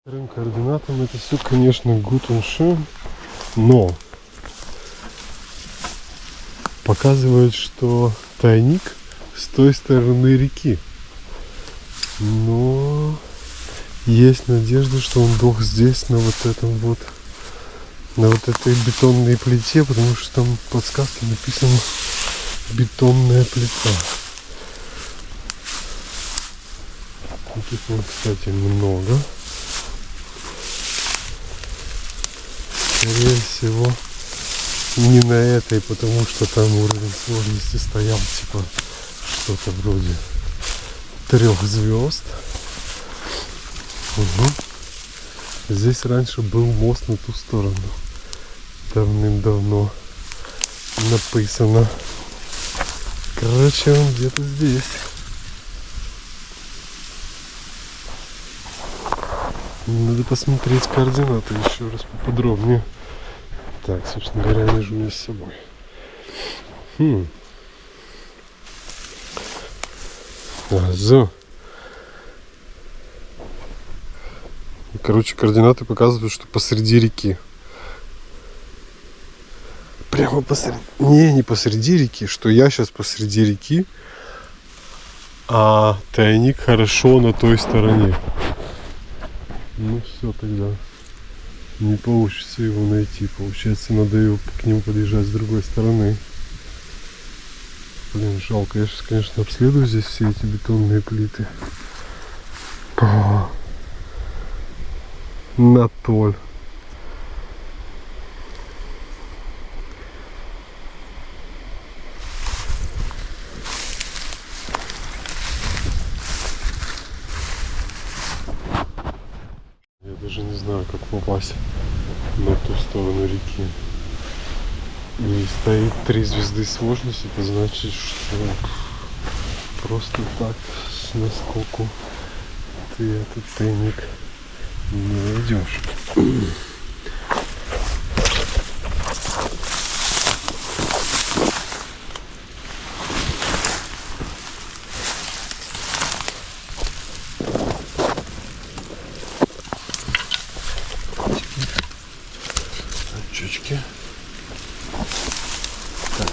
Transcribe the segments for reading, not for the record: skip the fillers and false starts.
Вторым координатам это все, конечно, gut und schön, но показывает, что тайник с той стороны реки. Но есть надежда, что он дох здесь, на вот этом вот, на вот этой бетонной плите, потому что там в подсказке написано бетонная плита. Таких вот, кстати, много. Скорее всего, не на этой, потому что там уровень сложности стоял типа что-то вроде 3 звезд. Угу. Здесь раньше был мост на ту сторону. Давным-давно написано. Короче, он где-то здесь. Надо посмотреть координаты еще раз поподробнее. Так, собственно говоря, я вижу меня с собой. Короче, координаты показывают, что посреди реки. Прямо посреди... Не посреди реки, что я сейчас посреди реки, а тайник хорошо на той стороне. Ну все, тогда не получится его найти. Получается, надо его к нему подъезжать с другой стороны. Блин, жалко. Я сейчас, конечно, обследую здесь все эти бетонные плиты. Натоль. Я даже не знаю, как попасть на ту сторону реки. И стоит 3 звезды сложности, это значит, что просто так с наскоку ты этот тайник не найдешь. Очечки. Так.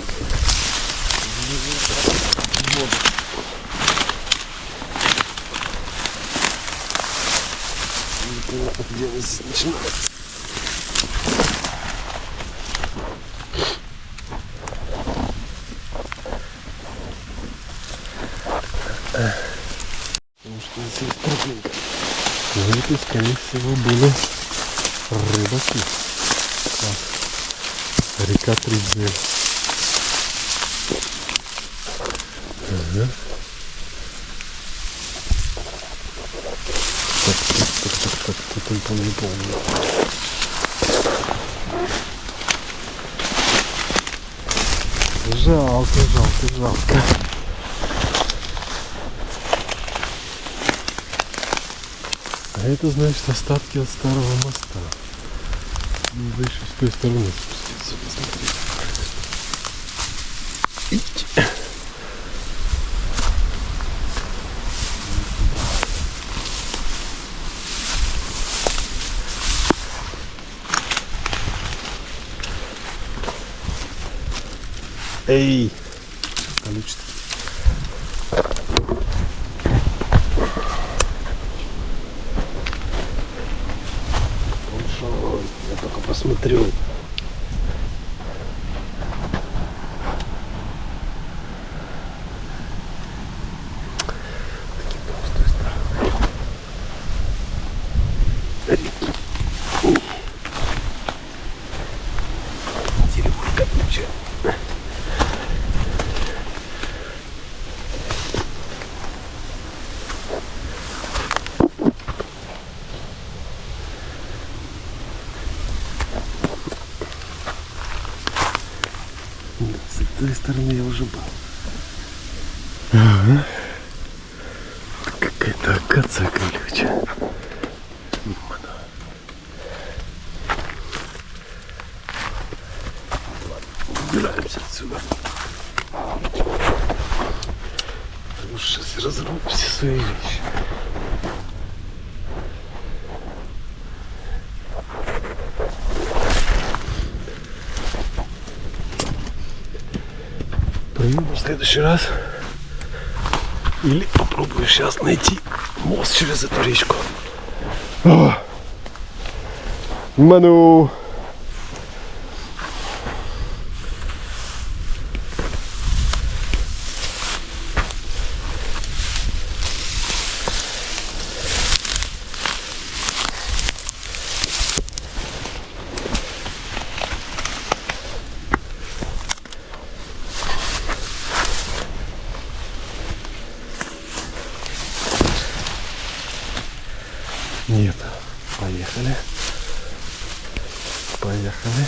Вот. Непонятно, где она здесь начинается. Потому что здесь тропинка. Но это, скорее всего, были рыбаки. Так. Река Тридзель. Ага. Так, тут он не помню. Жалко. А это значит остатки от старого моста. Надо еще с той стороны спуститься, посмотреть. Эй! Получится. Я только посмотрю. Телефон капуча. С той стороны я уже был. Ага. Какая-то акация колючая. Убираемся отсюда. Сейчас разрубим все свои вещи. проеду в следующий раз. Или попробую сейчас найти мост через эту речку. Ману! Нет, поехали. Поехали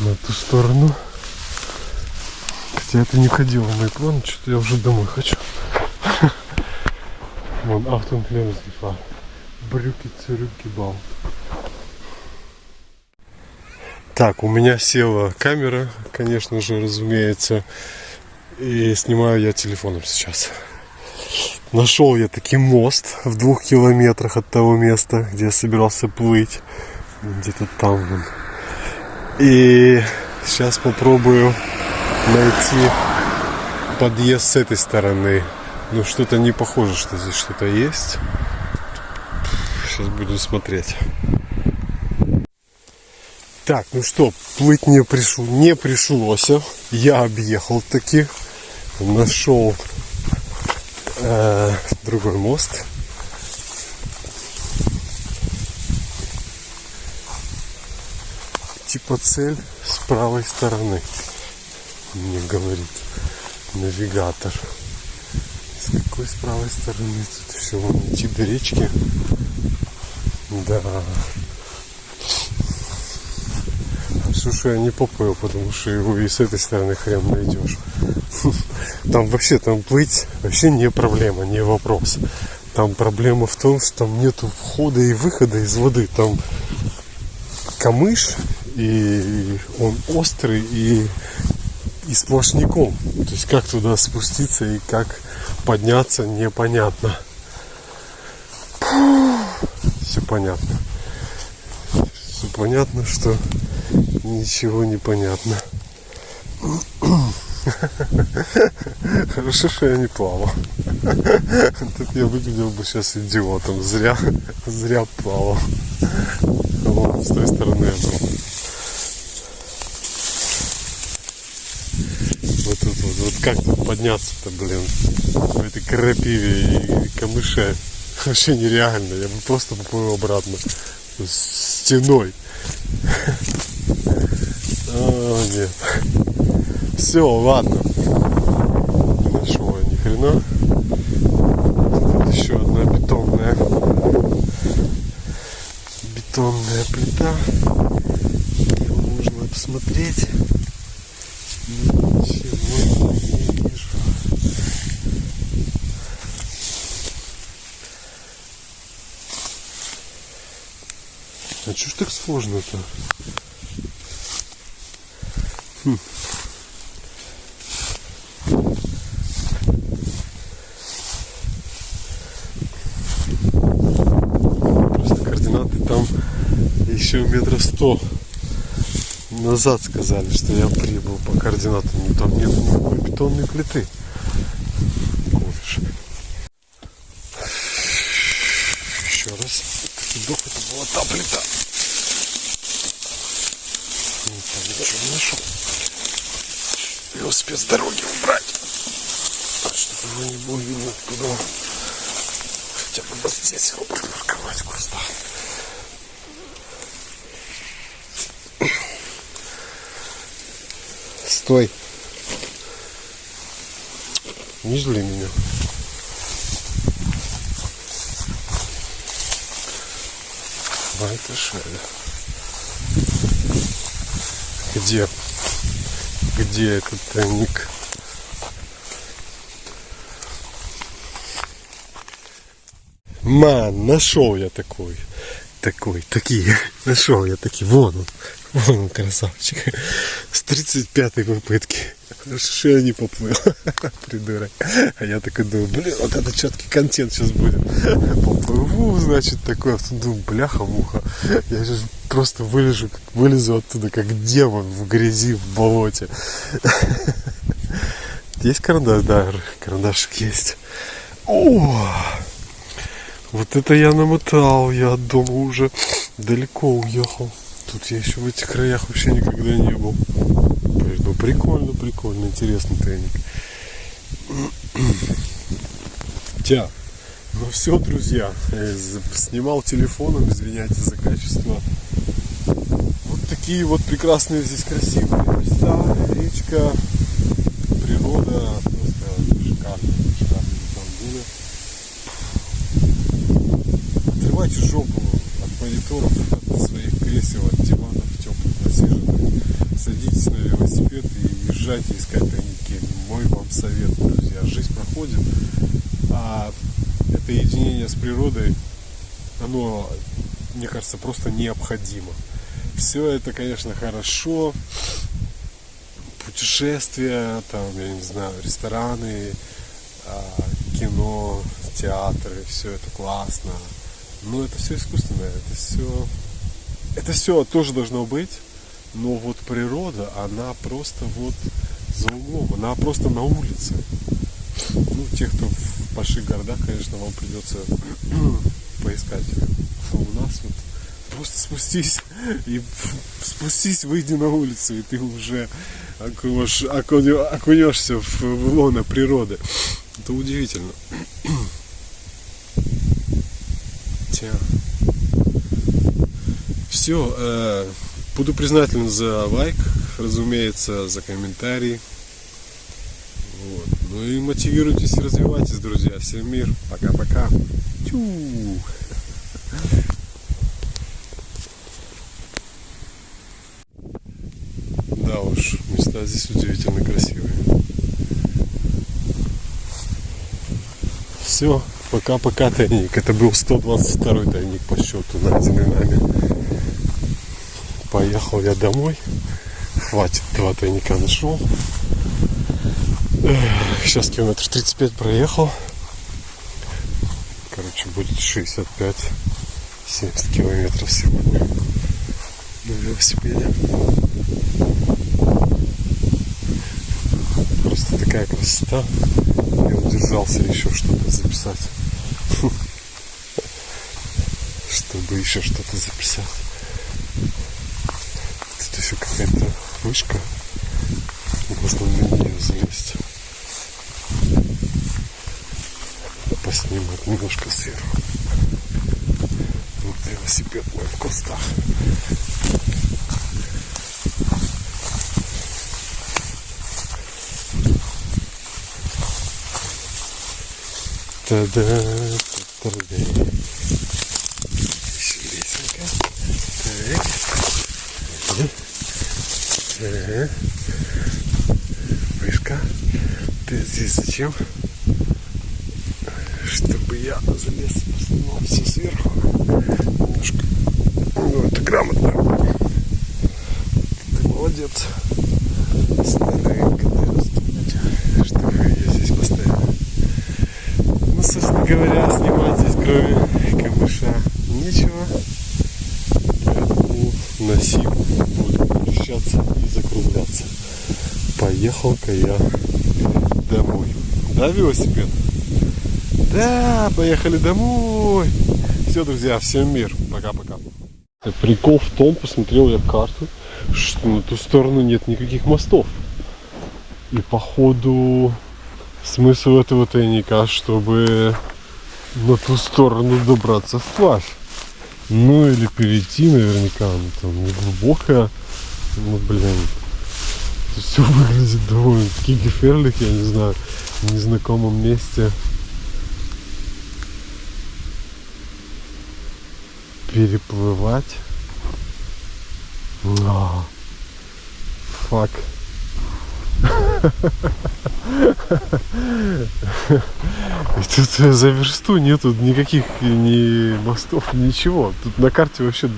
на ту сторону. Хотя это не входило в мои планы, что-то я уже домой хочу. Вон автомобиль брюки, цирюки, бал. Так, у меня села камера, конечно же, разумеется. И снимаю я телефоном сейчас. Нашел я таки мост в 2 километрах от того места, где я собирался плыть. Где-то там вон. И сейчас попробую найти подъезд с этой стороны. Ну, что-то не похоже, что здесь что-то есть. Сейчас будем смотреть. Так, ну что, плыть не пришлось. Я объехал таки. Нашел другой мост. Типа цель с правой стороны, мне говорит навигатор. С какой с правой стороны? Тут все, вон идти до речки. Да. Хорошо, что я не поплыл, потому что его и с этой стороны хрен найдешь. Там вообще, там плыть вообще не проблема, не вопрос. Там проблема в том, что там нету входа и выхода из воды. Там камыш, и он острый и сплошняком. То есть как туда спуститься и как подняться, непонятно. Все понятно. Все понятно, что ничего не понятно. Хорошо, что я не плавал. Тут я выглядел бы сейчас идиотом. Зря плавал. Вон, с той стороны я был. Вот тут вот как тут подняться-то, блин, в этой крапиве и камыше. Вообще нереально. Я бы просто поплыл обратно. Стеной. О, нет. Все, ладно. Не нашел я ни хрена. Тут еще одна бетонная плита. Его можно посмотреть. Ничего не вижу. А чё ж так сложно-то? Просто координаты там еще 100 метров назад сказали, что я прибыл по координатам. Но там нет никакой бетонной плиты. Еще раз. Вдох, это была та плита. Ничего не нашел. Велосипед с дороги убрать. Чтобы его не было видно, куда он. Хотя бы вот здесь его припарковать просто. Стой. Не зли меня. А это шаля. Где этот тайник? Ман, нашел я такие. Нашел я такие. Вон он, красавчик. С 35-й попытки. Хорошо, что я не поплыл. Придурок. А я такой думаю, блин, вот это четкий контент сейчас будет. Поплыву, значит, такой. Думаю, бляха-муха. Я сейчас просто вылезу оттуда, как демон в грязи, в болоте. есть карандаш? Да, карандашик есть. О! Вот это я намотал, я от дома уже далеко уехал. Тут я еще в этих краях вообще никогда не был. Ну прикольно, прикольно, интересный тайник. Ну все, друзья, снимал телефоном, извиняйте за качество. Вот такие вот прекрасные здесь красивые места, речка, природа, просто шикарно, шикарно на самом деле. Отрывайте жопу от мониторов, от своих кресел, от диванов теплых, насиженных. Садитесь на велосипед и езжайте искать тайники. Мой вам совет, друзья. Жизнь проходит, а это единение с природой, оно, мне кажется, просто необходимо. Все это, конечно, хорошо. Путешествия, там, я не знаю, рестораны, кино, театры, все это классно. Но это все искусственное, это все тоже должно быть. Но вот природа, она просто вот за углом, она просто на улице. Ну, те, кто в больших городах, конечно, вам придется поискать. А у нас вот просто спустись, выйди на улицу, и ты уже окунешься в лоно природы. Это удивительно. Все, буду признателен за лайк, разумеется, за комментарий. Вот. Ну и мотивируйтесь и развивайтесь, друзья. Всем мир. Пока-пока. Да уж, места здесь удивительно красивые. Все, пока-пока, тайник. Это был 122-й тайник по счету, найденный нами. Поехал я домой. Хватит, 2 тайника нашел. Сейчас километр 35 проехал. Короче, будет 65-70 километров сегодня на велосипеде. Просто такая красота. Я удержался еще что-то записать. Чтобы еще что-то записать. Тут еще какая-то вышка. Можно на нее залезть. Поснимать немножко сверху. Вот велосипед мой в кустах. Та-да, та-да. Еще лесенка. Так. Вышка. Ты здесь зачем? Чтобы я залез и поснимал все сверху. Немножко. Ну, это грамотно. Ты молодец. Старенько ты растут. Что вы ее здесь поставили? Ну, собственно говоря, снимать здесь кроме камыша нечего. Поэтому носим буду перемещаться и закругляться. Поехал-ка я домой. Да, велосипед? Да, поехали домой. Все, друзья, всем мир. Пока-пока. Прикол в том, посмотрел я карту, что на ту сторону нет никаких мостов. И походу смысл этого тайника, чтобы на ту сторону добраться вплавь. Ну или перейти наверняка, ну там не глубокая. Ну блин. Тут все выглядит довольно-таки геферлих, я не знаю, в незнакомом месте. Переплывать. Фак. И тут за версту нету никаких ни мостов, ничего. Тут на карте вообще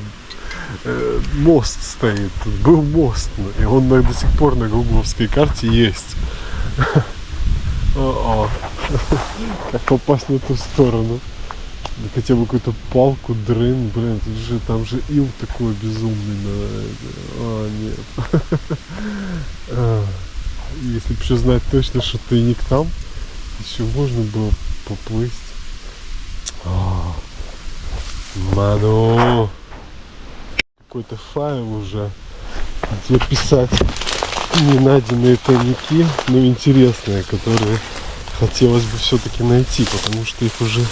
мост стоит. Тут был мост, и он до сих пор на гугловской карте есть. Как попасть на ту сторону? Да хотя бы какую-то палку, дрын, блин, там же ил такой безумный. Нет. Если бы еще знать точно, что тайник там, еще можно было поплыть. Ману! Какой-то файл уже, где писать ненайденные тайники, но интересные, которые хотелось бы все-таки найти, потому что их уже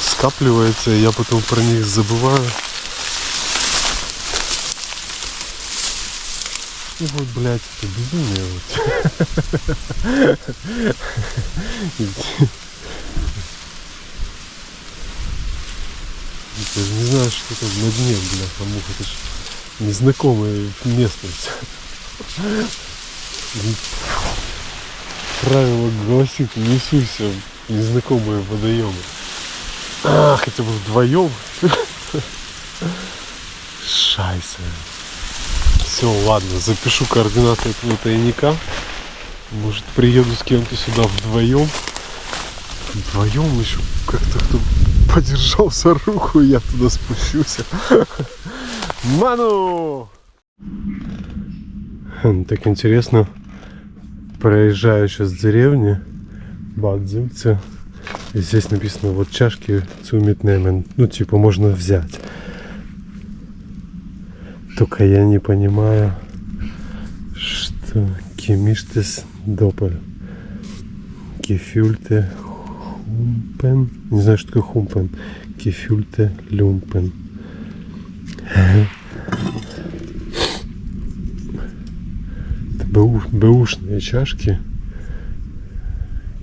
скапливается, и я потом про них забываю. И вот, блядь, это безумие вот. Я же не знаю, что там на дне, бляха, муха, это ж незнакомая местность. Правило гласит, не суйся в незнакомые водоемы. Хотя бы вдвоем. Шайса. Все, ладно, запишу координаты этого тайника. Может, приеду с кем-то сюда вдвоем. Вдвоем еще как-то кто подержал за руку, и я туда спущусь. Ману! Так интересно. Проезжаю сейчас в деревне Бадзимце. И здесь написано вот чашки цумитнемен. Ну типа можно взять. Только я не понимаю, что кемиштес допель. Гефюльте хумпен. Не знаю, что такое хумпен. Гефюльте люмпен. Это бэушные чашки.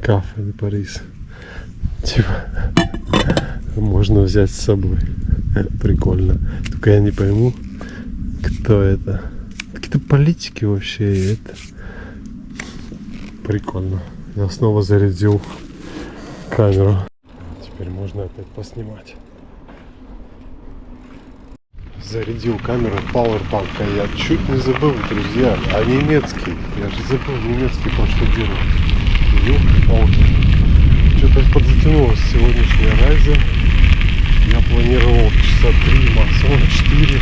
Кафе де Парис. Типа можно взять с собой. Прикольно. Только я не пойму, кто это. Какие-то политики вообще, и это прикольно. Я снова зарядил камеру. Теперь можно опять поснимать. Зарядил камеру Powerbank, а я чуть не забыл, друзья, а немецкий. Я же забыл немецкий проштудировать. Что-то подзатянулось сегодняшняя райза. Я планировал часа 3, максимум 4.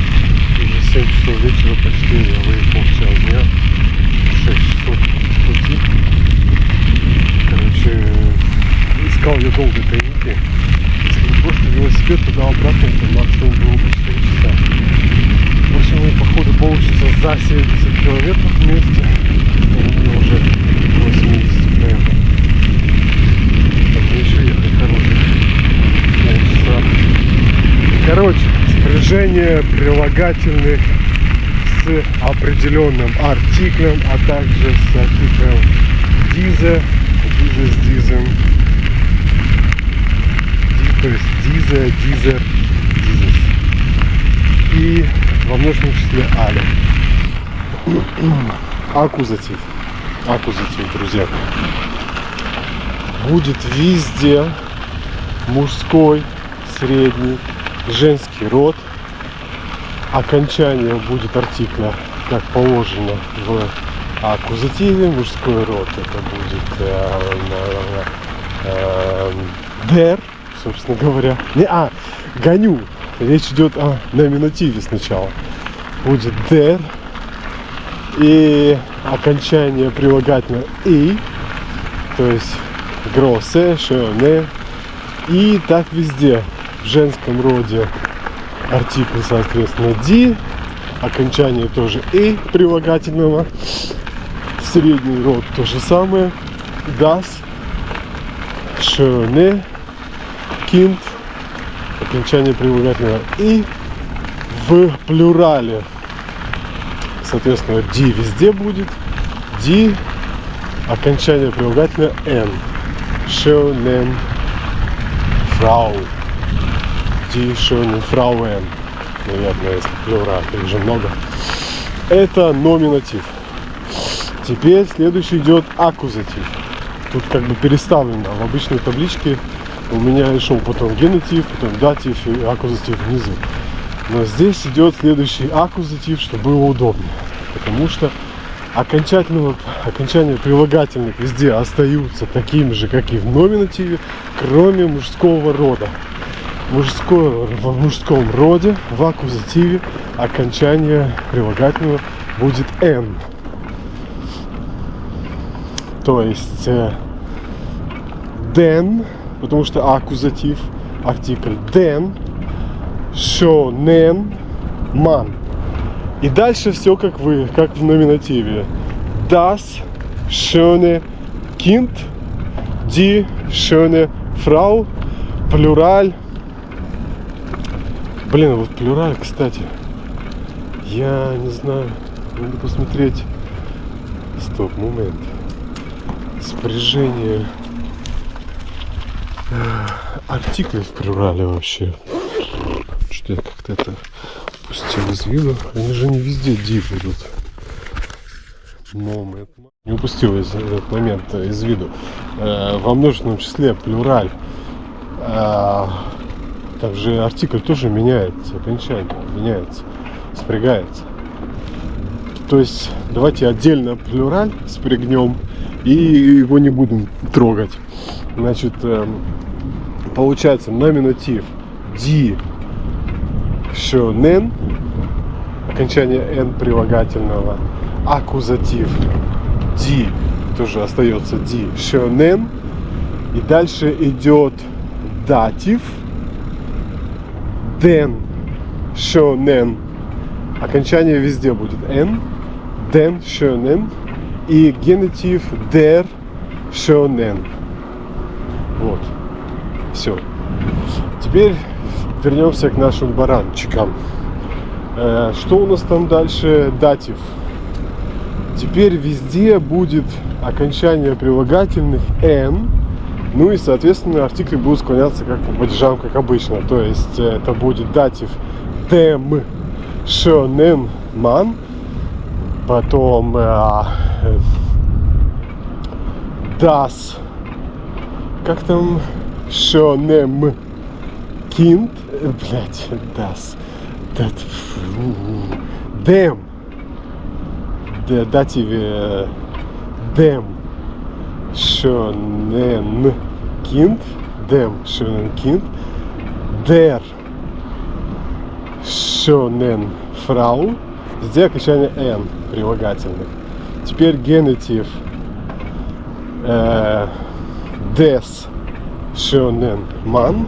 Уже 7 часов вечера почти. Я выехал в час дня. 6 часов пути. Короче, искал я долго тайники. Если просто велосипед туда-обратно, то максимум было бы 4 часа. В общем, и походу получится за 70 километров вместе. У уже 80 километров. Там еще ехать хороших полчаса. Короче, спряжение прилагательных с определенным артиклем, а также с артиклем diese, diese с дизем, то есть diese, dieser, dieses. И во множественном числе але. Аккузатив. Аккузатив, друзья. Будет везде мужской, средний, женский род. Окончание будет артикля, как положено в аккузативе. Мужской род это будет der, собственно говоря. Гоню. Речь идет о номинативе сначала. Будет der. И окончание прилагательного и, то есть große, schöne. И так везде. В женском роде артикль, соответственно, die. Окончание тоже и прилагательного. Средний род то же самое. Das. Schöne. Kind. Окончание прилагательного и. В плюрале, соответственно, die везде будет. Die. Окончание прилагательного n. Schönen Frau. Die schönen Frauen. Наверное, если плюраль, их же много. Это номинатив. Теперь следующий идет аккузатив. Тут как бы переставлено. В обычной табличке у меня шел потом генатив, потом датив и аккузатив внизу. Но здесь идет следующий аккузатив, чтобы было удобнее. Потому что окончания прилагательных везде остаются такими же, как и в номинативе, кроме мужского рода. В мужском роде в аккузативе окончание прилагательного будет n. То есть den, потому что аккузатив, артикль den, schönen Mann. И дальше все как в номинативе. Das schöne Kind, die schöne Frau, плюраль. Блин, вот плюраль, кстати. Я не знаю. Надо посмотреть. Стоп, момент. Спряжение артиклей в плюрале вообще. Что я как-то это пустил из виду. Они же не везде div идут. Момент. Не упустил этот момент из виду. Во множественном числе плюраль. Там же артикль тоже меняется, окончание меняется, спрягается. То есть давайте отдельно плюраль спрягнем и его не будем трогать. Значит, получается номинатив die schönen, окончание n прилагательного, аккузатив die, тоже остается die schönen, и дальше идет датив den schönen, окончание везде будет n, den schönen, и генитив der schönen. Вот, все. Теперь вернемся к нашим баранчикам. Что у нас там дальше? Датив. Теперь везде будет окончание прилагательных n. Ну и, соответственно, артикли будут склоняться как по падежам, как обычно. То есть это будет датив dem schönen Mann, потом das, как там, schönem Kind, блять, das, dem, дативе dem schönen Kind, dem schönen Kind, der schönen Frau, здесь окончание n прилагательных. Теперь генитив des schönen Mann,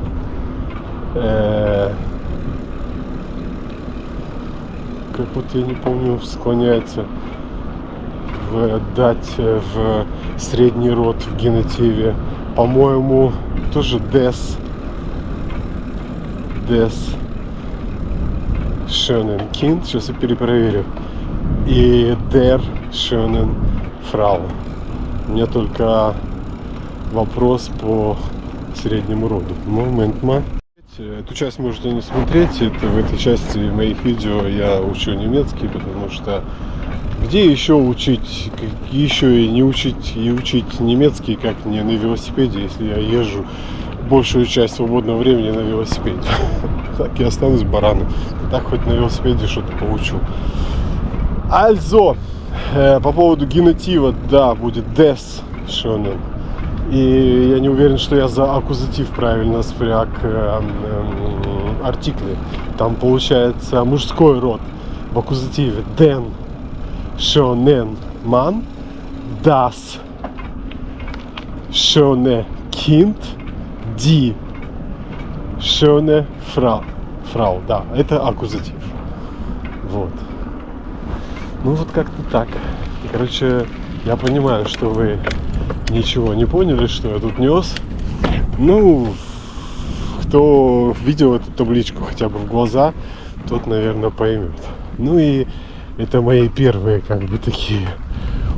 как вот я не помню, склоняется в средний род в генитиве, по-моему, тоже des schönen Kind, сейчас я перепроверю, и der schönen Frau. У меня только вопрос по среднему роду. Момент. Эту часть можете не смотреть, это в этой части моих видео я учу немецкий, потому что где еще учить, еще и не учить, и учить немецкий, как не на велосипеде, если я езжу большую часть свободного времени на велосипеде. Так и останусь бараном. Так хоть на велосипеде что-то поучу. Also, по поводу генитива, да, будет des schönen. И я не уверен, что я за аккузатив правильно спряг артикли. Там получается мужской род в аккузативе den schönen Mann, das schöne Kind, die schöne Frau. Да, это аккузатив. Вот. Ну вот как-то так. Короче, я понимаю, что вы ничего не поняли, что я тут нес. Ну, кто видел эту табличку хотя бы в глаза, тот, наверное, поймет. Ну и это мои первые, как бы, такие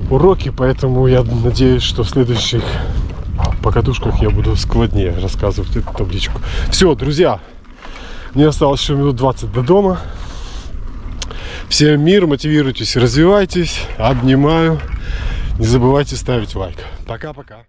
уроки, поэтому я надеюсь, что в следующих покатушках я буду складнее рассказывать эту табличку. Все, друзья, мне осталось еще минут 20 до дома. Всем мир, мотивируйтесь, развивайтесь, обнимаю. Не забывайте ставить лайк. Пока-пока.